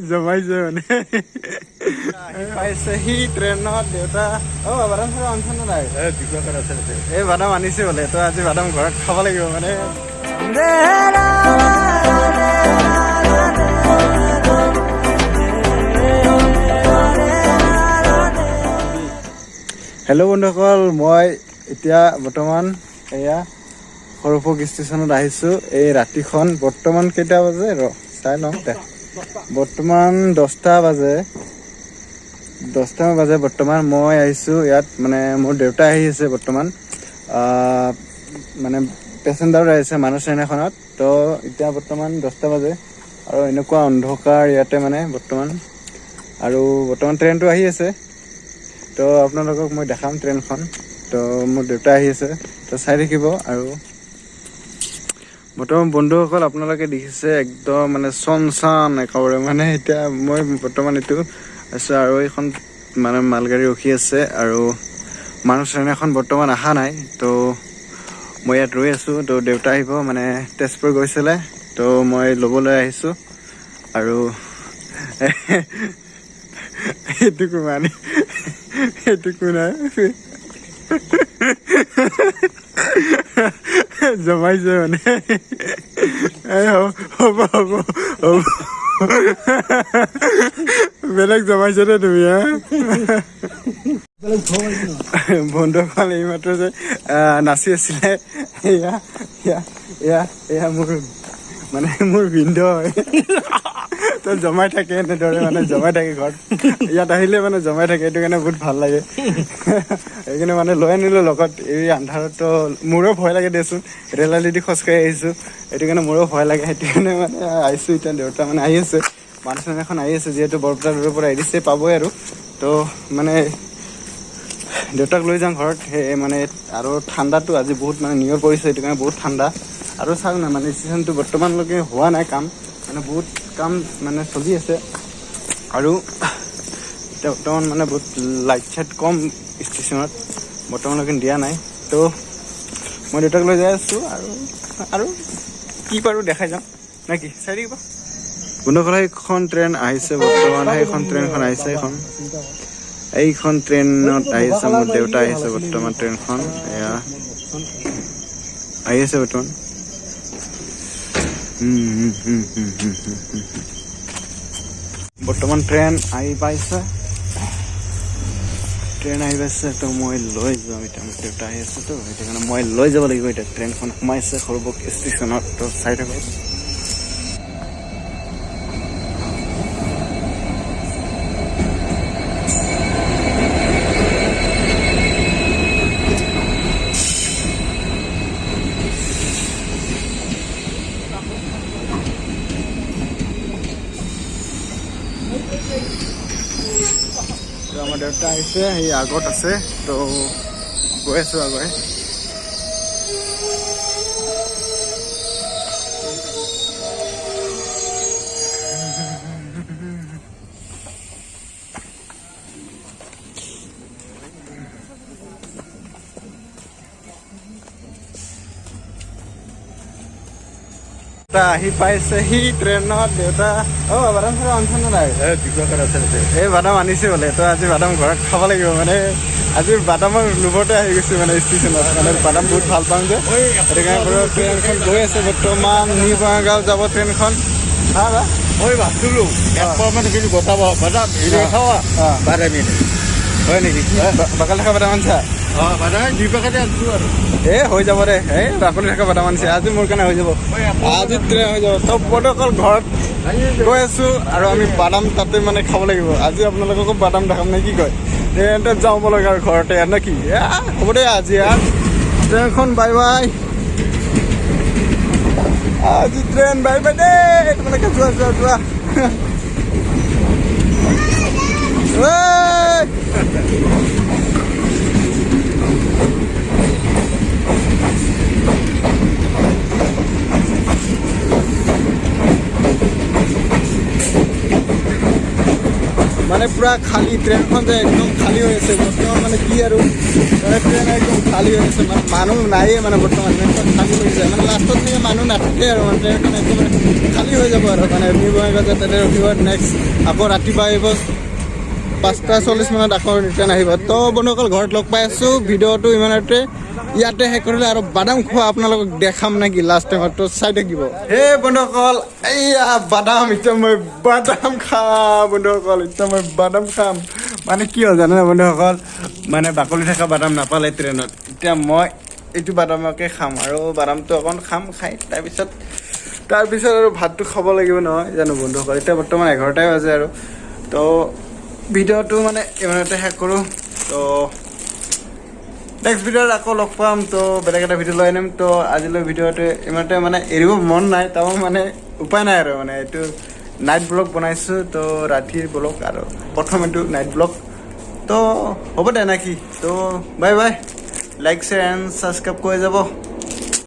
জমাইছে মানে পাইছেহি ট্ৰেইনত দেউতা। বাদাম খাব আনিছে নে নাই? এই বাদাম আনিছে বোলে, তো আজি বাদাম ঘৰত খাব লাগিব মানে। হেল্ল' বন্ধুসকল, মই এতিয়া বৰ্তমান এয়া সৰভোগ ষ্টেচনত আহিছোঁ। এই ৰাতিখন বৰ্তমান কেইটা বাজে চাই লওঁ। বৰ্তমান 10টা বাজে বৰ্তমান মই আহিছোঁ ইয়াত। মানে মোৰ দেউতা আহি আছে বৰ্তমান, মানে পেচেঞ্জাৰ আহিছে মানুহ ট্ৰেইন এখনত। তো এতিয়া বৰ্তমান 10টা বাজে আৰু এনেকুৱা অন্ধকাৰ ইয়াতে মানে বৰ্তমান। আৰু বৰ্তমান ট্ৰেইনটো আহি আছে, তো আপোনালোকক মই দেখাম ট্ৰেইনখন। তো মোৰ দেউতা আহি আছে, তো চাই থাকিব। আৰু বৰ্তমান বন্ধুসকল আপোনালোকে দেখিছে একদম মানে চন একেবাৰে মানে। এতিয়া মই বৰ্তমান এইটো আছোঁ আৰু এইখন মানে মালগাড়ী ৰখি আছে আৰু মানুহ ট্ৰেইন এখন বৰ্তমান অহা নাই। তো মই ইয়াত ৰৈ আছোঁ। তো দেউতা আহিব মানে, তেজপুৰ গৈছিলে, তো মই ল'বলৈ আহিছোঁ। আৰু এইটোকো মানে এইটোকো নাই জমাইছে মানে। হ'ব বেলেগ জমাইছে দে তুমি। বন্ধুসকল এইমাত্ৰ যে নাচি আছিলে, এয়া মোৰ ভিনদেউ হয়। তো জমাই থাকে এনেদৰে মানে, জমাই থাকে ঘৰত। ইয়াত আহিলে মানে জমাই থাকে, এইটো কাৰণে বহুত ভাল লাগে। সেইকাৰণে মানে লৈ আনিলোঁ লগত। এই আন্ধাৰতো মোৰো ভয় লাগে দেচোন, ৰেলালিদি খোজকাঢ়ি আহিছোঁ, সেইটো কাৰণে মোৰো ভয় লাগে। সেইটো কাৰণে মানে আহিছোঁ। এতিয়া দেউতা মানে আহি আছে, মানুহ ট্ৰেইন এখন আহি আছে, যিহেতু বৰপেটা ৰোডৰ পৰা এৰিছে পাবই আৰু। তো মানে দেউতাক লৈ যাওঁ ঘৰত। সেই মানে আৰু ঠাণ্ডাটো আজি বহুত মানে নিয়ৰ পৰিছে, সেইটো কাৰণে বহুত ঠাণ্ডা। আৰু চাওক না মানে ষ্টেচনটো বৰ্তমানলৈকে হোৱা নাই কাম, মানে বহুত কাম মানে চলি আছে। আৰু এতিয়া বৰ্তমান মানে বহুত লাইট চাইট কম ষ্টেচনত, বৰ্তমানলৈকে দিয়া নাই। তো মই দেউতাক লৈ যাই আছোঁ আৰু কি পাৰোঁ দেখাই যাম নে কি, চাই থাকিব। বন্ধুসকল সেইখন ট্ৰেইন আহিছে বৰ্তমান, সেইখন ট্ৰেইনখন আহিছে। এইখন ট্ৰেইনত আহিছে মোৰ দেউতা আহিছে বৰ্তমান। ট্ৰেইনখন এয়া আহি আছে বৰ্তমান। বৰ্তমান ট্ৰেইন আহি পাইছে, তো মই লৈ যাওঁ এতিয়া। মোৰ দেউতা আহি আছে, তো সেইটো কাৰণে মই লৈ যাব লাগিব এতিয়া। ট্ৰেইনখন সোমাইছে সৰভোগ ষ্টেচনত, তো চাই থাকক। আমাৰ দেউতা আহিছে, সেই আগত আছে, তো গৈ আছোঁ আগুৱাই। আহি পাইছেহি ট্ৰেইনত দেউতা। বাদাম খাব আনিছে নে নাই? এই বাদাম আনিছে বোলে, তো আজি বাদাম ঘৰত খাব লাগিব মানে। আজি বাদামৰ লোভতে আহি গৈছোঁ মানে ষ্টেচনত। মানে বাদাম বহুত ভাল পাওঁ যে, সেইটো কাৰণে ট্ৰেইনখন গৈ আছে বৰ্তমান। নিউ বঙাইগাঁও যাব ট্ৰেইনখন। মই ভাবছিলো কিন্তু গোটাব বাদাম হয় নেকি? বাকাল থকা বাদাম আনিছা? বাদাম 2 পেকেট আনিছো আৰু হৈ যাব দে। বাকলি থকা বাদাম আনিছে, আজি মোৰ কাৰণে হৈ যাব। আজি ট্ৰেইন হৈ যাব। চব বন্ধুসকল ঘৰত গৈ আছোঁ আৰু আমি বাদাম তাতে মানে খাব লাগিব। আজি আপোনালোককো বাদাম দেখাম নে কি কয়? ট্ৰেইনতে যাওঁ বলক আৰু ঘৰতে নে কি? হ'ব দে আজি ট্ৰেইনখন বাই বাই। আজি ট্ৰেইন বাই বাই দেই। তোমালোকে যোৱা মানে মানে পুৰা খালী ট্ৰেইনখন যে একদম খালী হৈ আছে বৰ্তমান মানে কি আৰু মানে ট্ৰেইন একদম খালী হৈ আছে মানে মানুহ নায়েই মানে বৰ্তমান ট্ৰেইনখন খালী হৈ যায় মানে লাষ্টত নেকি মানুহ নাথাকে আৰু মানে ট্ৰেইনখন একেবাৰে খালী হৈ যাব আৰু মানে নিউ বঙাইগাঁও তাতে ৰখিব নেক্সট আকৌ ৰাতিপুৱা আহিব 5:40 মানত আকৌ ৰিটাৰ্ণ আহিব তো বন্ধুসকল ঘৰত লগ পাই আছোঁ ভিডিঅ'টো ইমানতে ইয়াতে শেষ কৰিলে আৰু বাদাম খোৱা আপোনালোকক দেখাম নেকি লাষ্ট টাইমত তো চাই থাকিব হে বন্ধুসকল এইয়া বাদাম এতিয়া মই বাদাম খাম বন্ধুসকল এতিয়া মই বাদাম খাম মানে কি হ'ল জানে বন্ধুসকল মানে বাকলি থকা বাদাম নাপালে ট্ৰেইনত এতিয়া মই এইটো বাদামকে খাম আৰু বাদামটো অকণ খাম খাই তাৰপিছত আৰু ভাতটো খাব লাগিব নহয় জানো বন্ধুসকল এতিয়া বৰ্তমান 11টাই বাজে আৰু তো ভিডিঅ'টো মানে ইমানতে শেষ কৰোঁ তো নেক্সট ভিডিঅ'ত আকৌ লগ পাম তো বেলেগ এটা ভিডিঅ' লৈ আনিম তো আজিলৈ ভিডিঅ'টো ইমানতে মানে এৰিব মন নাই তাৰ মানে উপায় নাই আৰু মানে এইটো নাইট ব্লগ বনাইছোঁ তো ৰাতিৰ ব্লগ আৰু প্ৰথম এইটো নাইট ব্লগ তো হ'ব দে নেকি তো bye bye like share and subscribe কৰি যাব